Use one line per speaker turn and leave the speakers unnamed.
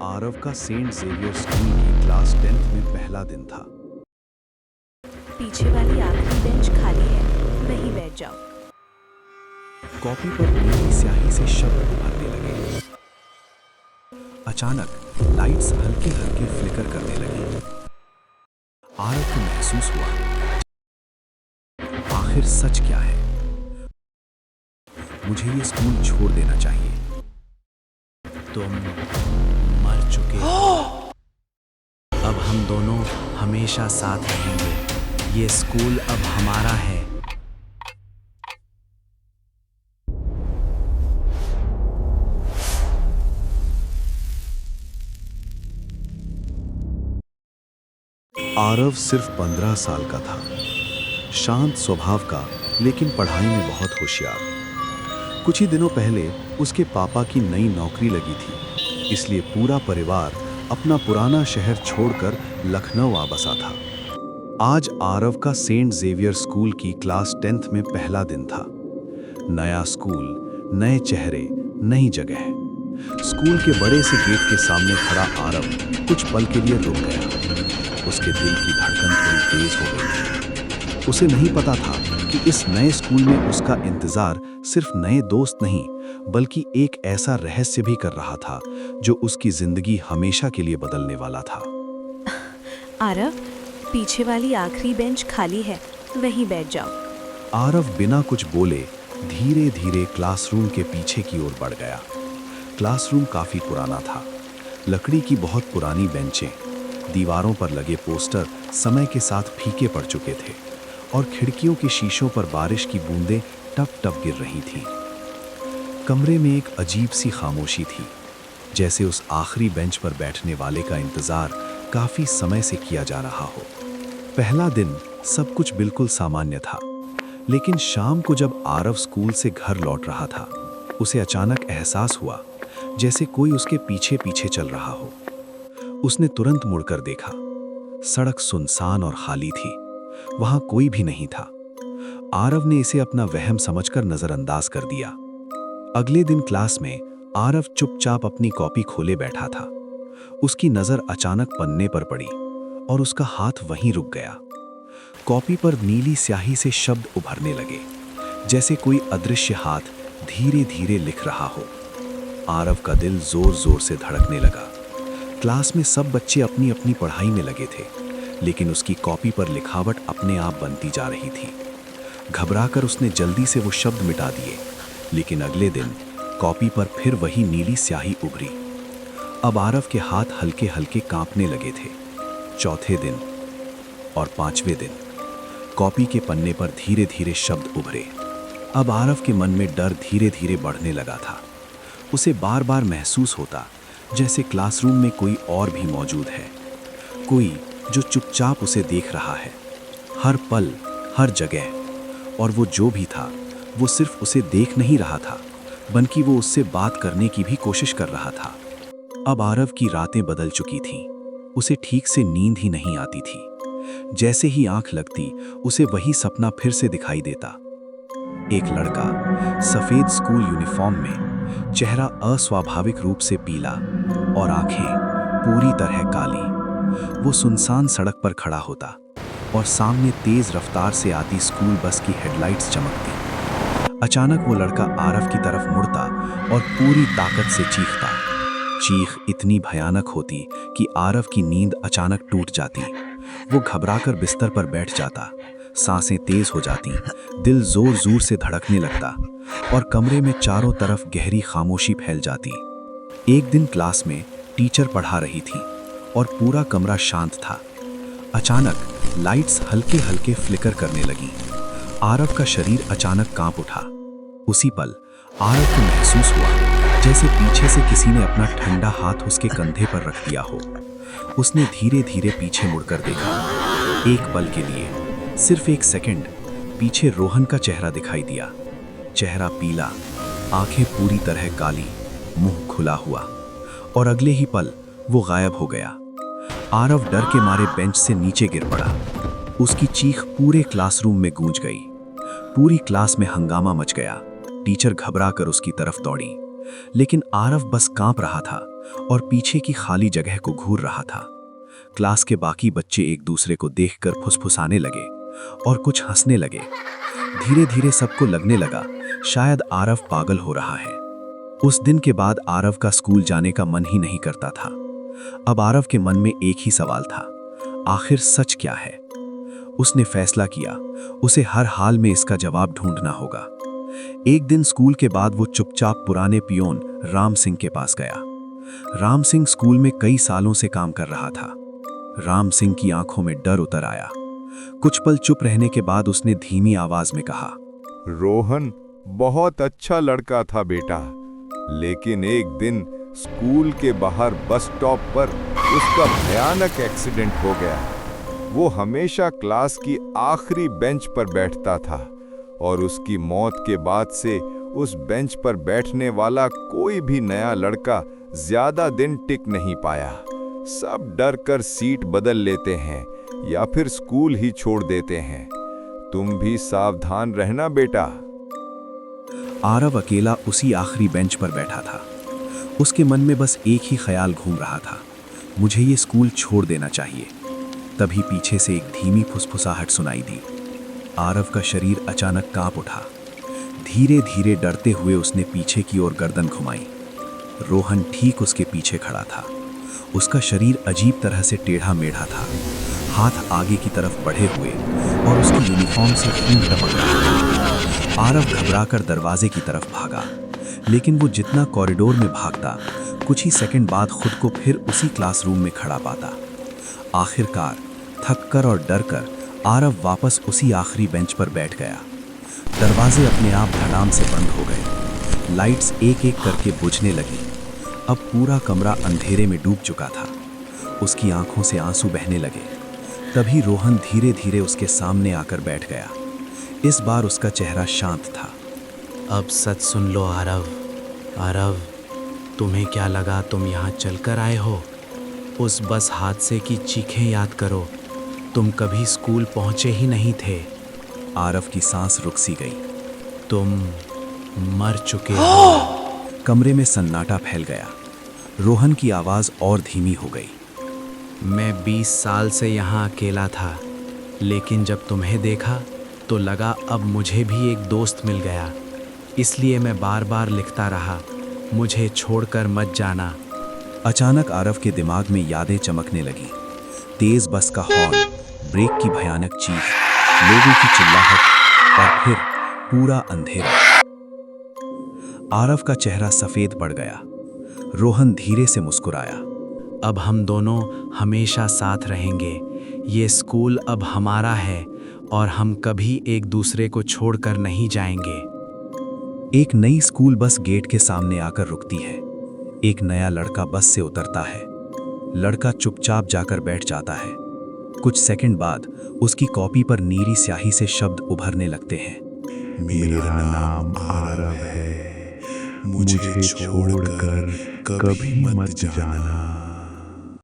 आरव का Saint Xavier school की class 10th में पहला दिन था।
पीछे वाली आखिरी बेंच खाली है, वहीं बैठ जाओ।
कॉपी पर नीली स्याही से शब्द उभरने लगे। अचानक लाइट्स हल्के हल्के फ्लिकर करने लगी। आरव को महसूस हुआ, आखिर सच क्या है? मुझे ये स्कूल छोड़ देना चाहिए।
तुम मर चुके हो। अब हम दोनों हमेशा साथ रहेंगे। ये स्कूल अब हमारा है।
आरव सिर्फ 15 साल का था, शांत स्वभाव का, लेकिन पढ़ाई में बहुत होशियार। कुछ ही दिनों पहले उसके पापा की नई नौकरी लगी थी, इसलिए पूरा परिवार अपना पुराना शहर छोड़कर लखनऊ आ बसा था। आज आरव का सेंट जेवियर स्कूल की क्लास 10th में पहला दिन था। नया स्कूल, नए चेहरे, नई जगह। स्कूल के बड़े से गेट के सामने खड़ा आरव कुछ पल के लिए रुक गया। उसके दिल की धड़कन थोड़ी तेज हो गई थी। उसे नहीं पता था कि इस नए स्कूल में उसका इंतजार सिर्फ नए दोस्त नहीं, बल्कि एक ऐसा रहस्य भी कर रहा था जो उसकी जिंदगी हमेशा के लिए बदलने वाला था।
आरव, पीछे वाली आखिरी बेंच खाली है, वहीं बैठ जाओ।
आरव बिना कुछ बोले धीरे धीरे क्लासरूम के पीछे की ओर बढ़ गया। क्लासरूम काफी पुराना था। लकड़ी की बहुत पुरानी बेंचें, दीवारों पर लगे पोस्टर समय के साथ फीके पड़ चुके थे और खिड़कियों के शीशों पर बारिश की बूंदें टप टप गिर रही थीं। कमरे में एक अजीब सी खामोशी थी, जैसे उस आखिरी बेंच पर बैठने वाले का इंतजार काफी समय से किया जा रहा हो। पहला दिन सब कुछ बिल्कुल सामान्य था, लेकिन शाम को जब आरव स्कूल से घर लौट रहा था, उसे अचानक एहसास हुआ जैसे कोई उसके पीछे पीछे चल रहा हो। उसने तुरंत मुड़कर देखा। सड़क सुनसान और खाली थी, वहां कोई भी नहीं था। आरव ने इसे अपना वहम समझकर नजरअंदाज कर दिया। अगले दिन क्लास में आरव चुपचाप अपनी कॉपी खोले बैठा था। उसकी नजर अचानक पन्ने पर पड़ी और उसका हाथ वहीं रुक गया। कॉपी पर नीली स्याही से शब्द उभरने लगे, जैसे कोई अदृश्य हाथ धीरे धीरे लिख रहा हो। आरव का दिल जोर जोर से धड़कने लगा। क्लास में सब बच्चे अपनी अपनी पढ़ाई में लगे थे, लेकिन उसकी कॉपी पर लिखावट अपने आप बनती जा रही थी। घबराकर उसने जल्दी से वो शब्द मिटा दिए, लेकिन अगले दिन कॉपी पर फिर वही नीली स्याही उभरी। अब आरव के हाथ हल्के हल्के कांपने लगे थे। चौथे दिन और पांचवें दिन कॉपी के पन्ने पर धीरे धीरे शब्द उभरे। अब आरव के मन में डर धीरे धीरे बढ़ने लगा था। उसे बार बार महसूस होता जैसे क्लासरूम में कोई और भी मौजूद है, कोई जो चुपचाप उसे देख रहा है, हर पल, हर जगह। और वो जो भी था, वो सिर्फ उसे देख नहीं रहा था, बल्कि वो उससे बात करने की भी कोशिश कर रहा था। अब आरव की रातें बदल चुकी थीं। उसे ठीक से नींद ही नहीं आती थी। जैसे ही आंख लगती, उसे वही सपना फिर से दिखाई देता। एक लड़का सफेद स्कूल यूनिफॉर्म में, चेहरा अस्वाभाविक रूप से पीला और आंखें पूरी तरह काली। वो सुनसान सड़क पर खड़ा होता और सामने तेज रफ्तार से आती स्कूल बस की हेडलाइट्स चमकती। अचानक वो लड़का आरव की तरफ मुड़ता और पूरी ताकत से चीखता। चीख इतनी भयानक होती कि आरव की नींद अचानक टूट जाती। वो घबराकर बिस्तर पर बैठ जाता, सांसें तेज हो जाती, दिल जोर जोर से धड़कने लगता और कमरे में चारों तरफ गहरी खामोशी फैल जाती। एक दिन क्लास में टीचर पढ़ा रही थी और पूरा कमरा शांत था। अचानक लाइट्स हल्के हल्के फ्लिकर करने लगी। आरव का शरीर अचानक कांप उठा। उसी पल आरव को महसूस हुआ जैसे पीछे से किसी ने अपना ठंडा हाथ उसके कंधे पर रख दिया हो। उसने धीरे धीरे पीछे मुड़कर देखा। एक पल के लिए, सिर्फ एक सेकंड, पीछे रोहन का चेहरा दिखाई दिया। चेहरा पीला, आंखें पूरी तरह काली, मुंह खुला हुआ, और अगले ही पल वो गायब हो गया। आरव डर के मारे बेंच से नीचे गिर पड़ा। उसकी चीख पूरे क्लासरूम में गूंज गई। पूरी क्लास में हंगामा मच गया। टीचर घबराकर उसकी तरफ दौड़ी, लेकिन आरव बस कांप रहा था, और पीछे की खाली जगह को घूर रहा था। क्लास के बाकी बच्चे एक दूसरे को देखकर फुसफुसाने लगे और कुछ हंसने लगे। धीरे धीरे सबको लगने लगा शायद आरव पागल हो रहा है। उस दिन के बाद आरव का स्कूल जाने का मन ही नहीं करता था। अब आरव के मन में एक ही सवाल था, आखिर सच क्या है? उसने फैसला किया उसे हर हाल में इसका जवाब ढूंढना होगा। एक दिन स्कूल के बाद वो चुपचाप पुराने पियोन राम सिंह के पास गया। राम सिंह स्कूल में कई सालों से काम कर रहा था। राम सिंह की आंखों में डर उतर आया। कुछ पल चुप रहने के बाद उसने धीमी आवाज में कहा,
रोहन बहुत अच्छा लड़का था बेटा, लेकिन एक दिन स्कूल के बाहर बस स्टॉप पर उसका भयानक एक्सीडेंट हो गया। वो हमेशा क्लास की आखिरी बेंच पर बैठता था और उसकी मौत के बाद से उस बेंच पर बैठने वाला कोई भी नया लड़का ज्यादा दिन टिक नहीं पाया। सब डर कर सीट बदल लेते हैं या फिर स्कूल ही छोड़ देते हैं। तुम भी सावधान रहना बेटा।
आरव अकेला उसी आखिरी बेंच पर बैठा था। उसके मन में बस एक ही ख्याल घूम रहा था, मुझे ये स्कूल छोड़ देना चाहिए। तभी पीछे से एक धीमी फुसफुसाहट सुनाई दी। आरव का शरीर अचानक कांप उठा। धीरे धीरे डरते हुए उसने पीछे की ओर गर्दन घुमाई। रोहन ठीक उसके पीछे खड़ा था। उसका शरीर अजीब तरह से टेढ़ा मेढ़ा था, हाथ आगे की तरफ बढ़े हुए और उसकी यूनिफॉर्म से खून टपक रहा था। आरव घबराकर दरवाजे की तरफ भागा, लेकिन वो जितना कॉरिडोर में भागता, कुछ ही सेकंड बाद खुद को फिर उसी क्लासरूम में खड़ा पाता। आखिरकार थककर और डरकर आरव वापस उसी आखिरी बेंच पर बैठ गया। दरवाजे अपने आप धड़ाम से बंद हो गए। लाइट्स एक एक करके बुझने लगी। अब पूरा कमरा अंधेरे में डूब चुका था। उसकी आंखों से आंसू बहने लगे। तभी रोहन धीरे धीरे उसके सामने आकर बैठ गया। इस बार उसका चेहरा शांत था।
अब सच सुन लो आरव। आरव, तुम्हें क्या लगा तुम यहाँ चलकर आए हो? उस बस हादसे की चीखें याद करो। तुम कभी स्कूल पहुँचे ही नहीं थे।
आरव की सांस रुक सी गई।
तुम मर चुके हो।
कमरे में सन्नाटा फैल गया। रोहन की आवाज़ और धीमी हो गई।
मैं 20 साल से यहाँ अकेला था, लेकिन जब तुम्हें देखा तो लगा अब मुझे भी एक दोस्त मिल गया। इसलिए मैं बार बार लिखता रहा, मुझे छोड़कर मत जाना।
अचानक आरव के दिमाग में यादें चमकने लगी। तेज बस का हॉर्न, ब्रेक की भयानक चीख, लोगों की चिल्लाहट और फिर पूरा अंधेरा। आरव का चेहरा सफेद पड़ गया। रोहन धीरे से मुस्कुराया।
अब हम दोनों हमेशा साथ रहेंगे। ये स्कूल अब हमारा है और हम कभी एक दूसरे को छोड़कर नहीं जाएंगे।
एक नई स्कूल बस गेट के सामने आकर रुकती है। एक नया लड़का बस से उतरता है। लड़का चुपचाप जाकर बैठ जाता है। कुछ सेकंड बाद उसकी कॉपी पर नीली स्याही से शब्द उभरने लगते हैं।
मेरा नाम आरव है, मुझे छोड़कर कभी मत जाना।